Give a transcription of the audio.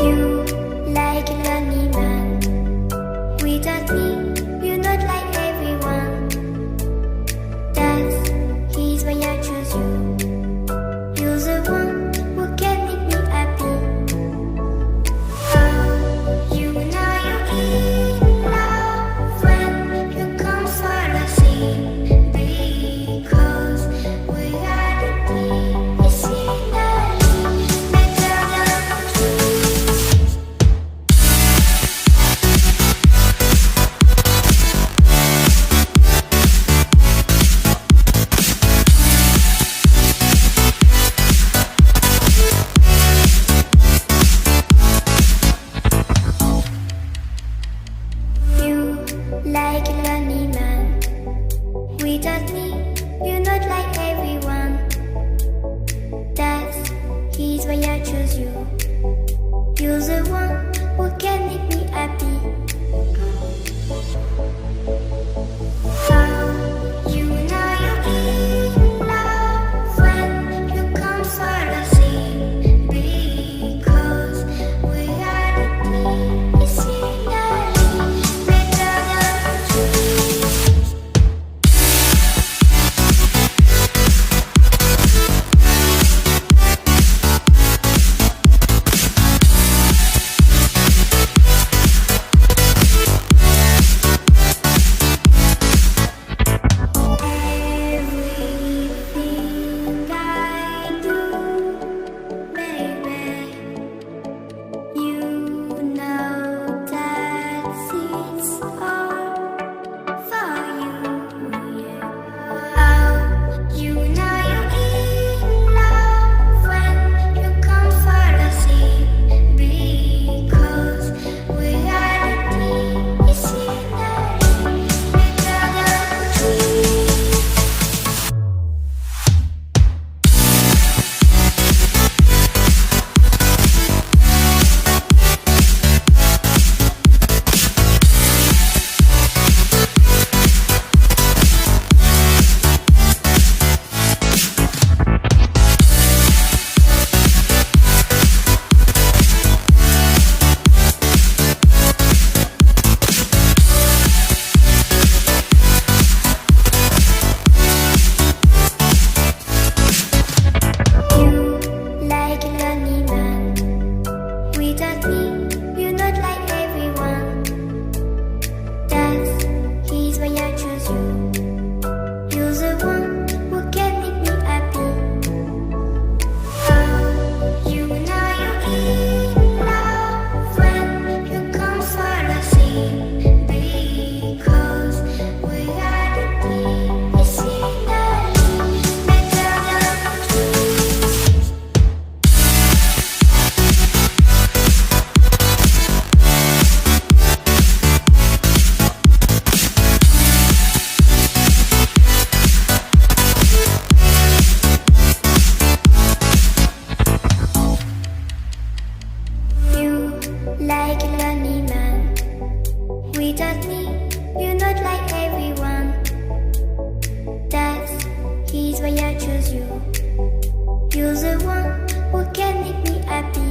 You like a lonely man. Without me, you're not like everyone. That's he's why I choose you. You're the one who can make me happy. Oh, you know you're in love when you come for the sea. Because we are the deep, it's scenery, better than trees. You like a lonely man. Without me, you're not like everyone. That's he's why I choose you. You're the one who can make me happy. Oh, you know you're in love when you come for the sea. Because we are the deep, it's scenery, better than trees. Everything I do, baby, you know that it's all for you, yeah. Oh, you know you're in love when you come for the sea. Because we are the deep, it's scenery, better than trees. You like a lonely man. Without me, you're not like everyone. That's he's why I choose you. You're the one who can make me happy. Oh, you know you're in love when you come for the sea. Because we are the deep, it's scenery, better than trees. You like a lonely man. Without me, you're not like everyone. That's he's why I choose you. You're the one who can make me happy.